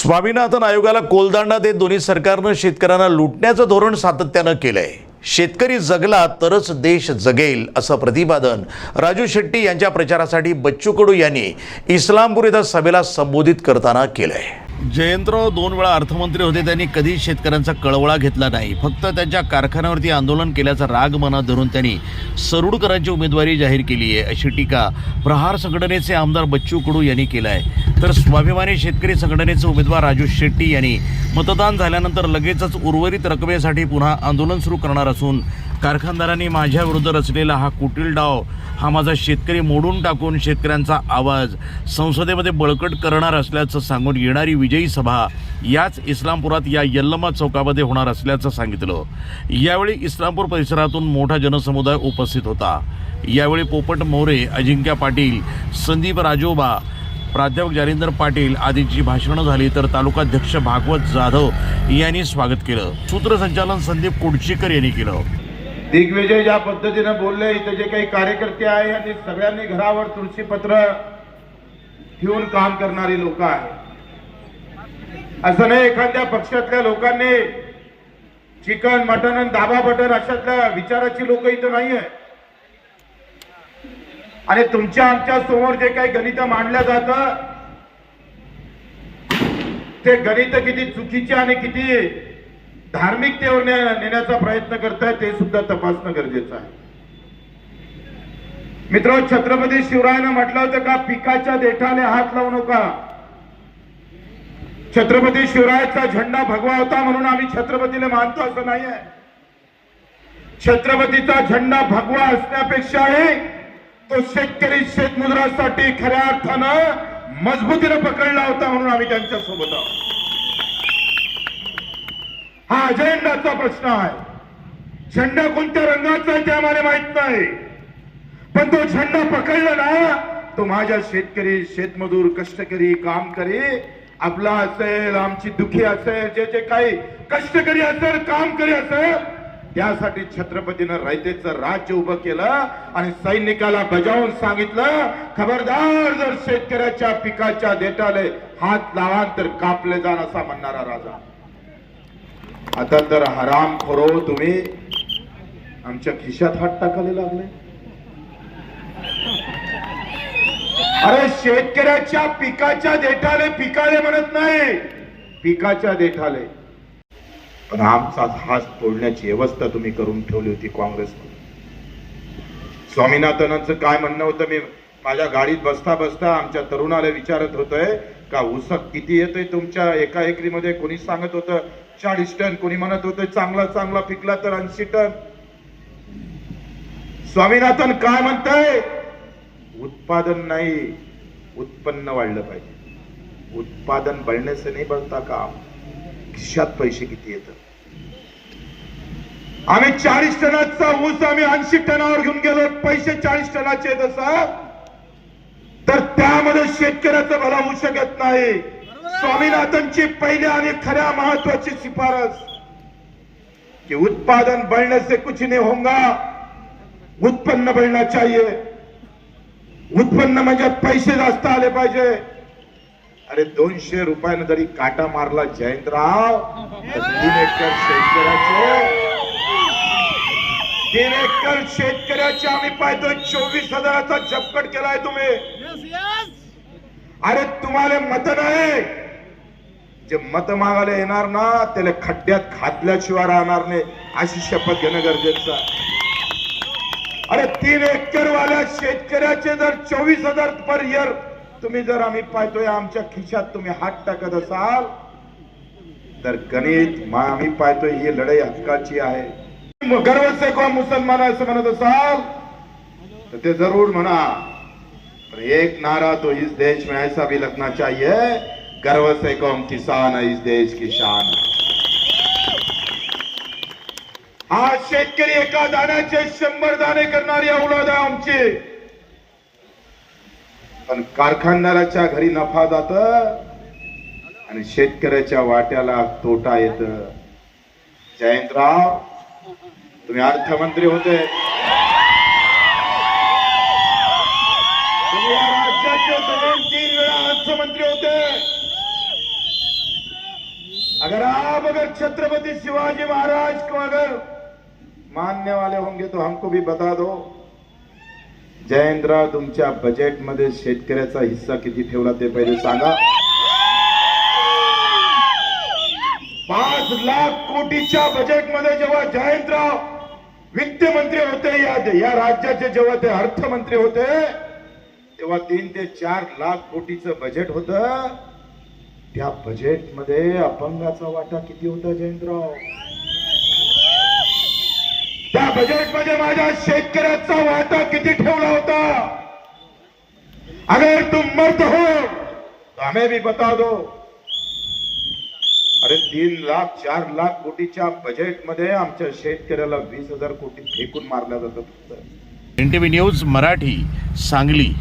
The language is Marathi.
स्वामीनाथन आयोगाला कोलदांडा देत दोन्ही सरकारनं शेतकऱ्यांना लुटण्याचं धोरण सातत्यानं केलंय। शेतकरी जगला तरच देश जगेल असं प्रतिपादन राजू शेट्टी यांच्या प्रचारासाठी बच्चू कडू यांनी इस्लामपूर इथं सभेला संबोधित करताना केलंय। जयंतराव 2 वेळा अर्थमंत्री होते, त्यांनी कधी शेतकऱ्यांचा कळवळा घेतला नाही। फक्त त्यांच्या कारखान्यावरती आंदोलन केल्याचा राग मनात धरून त्यांनी सरुडकरांची उमेदवारी जाहीर केली आहे, अशी टीका प्रहार संघटनेचे आमदार बच्चू कडू यांनी केला आहे। तर स्वाभिमानी शेतकरी संघटनेचे उमेदवार राजू शेट्टी यांनी मतदान झाल्यानंतर लगेचच उर्वरित रकमेसाठी पुन्हा आंदोलन सुरू करणार असून कारखानदारांनी माझ्या विरुद्ध रचलेला हा कुटील डाव, हा माझा शेतकरी मोडून टाकून शेतकऱ्यांचा आवाज संसदेमध्ये बळकट करणार असल्याचं सांगून येणारी विजयी सभा याच इस्लामपुरात या यल्लमा चौकामध्ये होणार असल्याचं सांगितलं। यावेळी इस्लामपूर परिसरातून मोठा जनसमुदाय उपस्थित होता। यावेळी पोपट मोरे, अजिंक्य पाटील, संदीप राजोबा, प्राध्यापक जालिंदर पाटील आदींची भाषणं झाली। तर तालुकाध्यक्ष भागवत जाधव यांनी स्वागत केलं। सूत्रसंचालन संदीप कुडचीकर यांनी केलं। दिग्विजय ज्या पद्धतीने बोलले, इथे जे काही कार्यकर्ते आहे आणि सगळ्यांनी घरावर तुळशीपत्र ठेवून काम करणारी लोक आहेत। असं नाही एखाद्या पक्षातल्या लोकांनी चिकन मटन आणि दाबा बटन अशातल्या विचाराची लोक इथं नाहीये। आणि तुमच्या आमच्या समोर जे काही गणित मांडल्या जातं ते गणित किती चुकीचे आणि किती धार्मिकतेवर नेण्याचा प्रयत्न करताय ते सुद्धा तपासणं गरजेचं आहे। मित्र, छत्रपती शिवरायानं म्हटलं होतं का पिकाच्या देठाने हात लावू नका। छत्रपती शिवरायाचा झेंडा भगवा होता म्हणून आम्ही छत्रपतीला मानतो असं नाहीये। छत्रपतीचा झेंडा भगवा असण्यापेक्षाही तो शेतकरी शेतमजुरासाठी खऱ्या अर्थानं मजबूतीने पकडला होता म्हणून आम्ही त्यांच्या सोबत आहोत। हा अजेंडाचा प्रश्न आहे। झेंडा कोणत्या रंगाचा आहे ते आम्हाला माहित नाही, पण तो झेंडा पकडला ना तो माझ्या शेतकरी शेतमजूर कष्टकरी कामकरी आपला असेल, आमची दुखी असेल, जे जे काही कष्टकरी असेल कामकरी असेल त्यासाठी छत्रपतीनं रयतेचं राज्य उभं केलं आणि सैनिकाला बजावून सांगितलं, खबरदार जर शेतकऱ्याच्या पिकाच्या देठाले हात लावाल तर कापले जाण असा म्हणणारा राजा। आता तर हराम खोरो तुम्ही आमच्या खिशात हात टाकायला लागले। अरे शेतकऱ्याच्या पिकाच्या देठाले पिकाले म्हणत नाही, पिकाच्या देठाले। पण आमचा हात तोडण्याची व्यवस्था तुम्ही करून ठेवली होती काँग्रेसने। स्वामीनाथनांचं काय म्हणणं होतं, मी माझ्या गाडीत बसता बसता आमच्या तरुणाला विचारत होतोय का ऊसक किती येतोय तुमच्या एका एकरीमध्ये। कोणी सांगत होतं 40 टन, कोणी म्हणत होतं चांगला चांगला पिकला तर 80 टन। स्वामीनाथन काय म्हणताय, उत्पादन नाही उत्पन्न वाढलं पाहिजे। उत्पादन बढ़ने से नहीं बढ़ता काम, खिशात पैसे किती येतात। आम्ही 40 टनाचा ऊस आम्ही 80 टनावर घेऊन गेलो, पैसे 40 टनाचे येत असं तर त्यामध्ये शेतकऱ्याचं भला होऊ शकत नाही। स्वामीनाथनची पहिली आणि खऱ्या महत्वाची शिफारस कि उत्पादन बढ़ने से कुछ नहीं होगा, उत्पन्न बढ़ना चाहिए। उत्पन्न म्हणजे पैसे जास्त आले पाहिजे। अरे 200 रुपयानं जरी काटा मारला जयंतराव, 3 एकर शेतकऱ्याचे आम्ही पाहतोय 24,000चा झपकट केलाय तुम्ही। अरे तुम्हाला मत नाही, जे मत मागायला येणार ना त्याला खड्ड्यात घातल्याशिवाय राहणार नाही अशी शपथ घेणं गरजेचं आहे। अरे 3 एकर वाल्या शेतकऱ्याचे जर 24,000 पर इयर तुम्ही जर आम्ही पाहतोय आमच्या खिशात तुम्ही हात टाकत असाल तर गणित आम्ही पाहतोय ही लढाई हक्काची आहे। गर्व से कौम मुसलमान असं म्हणत असाल तर ते जरूर म्हणा, पर एक नारा तो इस देश में ऐसा भी लगना चाहिए, गर्व से कौम किसान है इस देश की शान। हा शेतकरी एका दाण्याचे 100 दाणे करणारी औलाद आहे आमची। पण कारखानदाराच्या घरी नफा जात आणि शेतकऱ्याच्या वाट्याला तोटा येत। जयंतराव तुम्ही अर्थमंत्री होते, तुम्ही या राज्याचे 3 वेळा अर्थमंत्री होते। अगर आप अगर छत्रपति शिवाजी महाराज को अगर मानने वाले होंगे तो हमको भी बता दो, जयेंद्र तुमच्या बजेट मध्ये शेतकऱ्याचा हिस्सा किती ठेवला ते पहिले सांगा. 5 लाख कोटीच्या बजेट मध्ये जेव्हा जयंतराव वित्त मंत्री होते, या राज्याचे जेव्हा ते अर्थमंत्री होते, तेव्हा 3 ते 4 लाख कोटीचं बजेट होतं. त्या बजेट मध्ये अपंगाचा वाटा किती होता जयंतराव? त्या बजेट मध्ये माझ्या शेतकऱ्याचा वाटा किती ठेवला होता? अगर तुम मर्द हो तो हमें भी बता दो. अरे 3 लाख 4 लाख कोटीच्या बजेट मध्ये आमच्या शेतकऱ्याला 20,000 कोटी फेकून मारल्या जातात. NTV news Marathi, Sangli.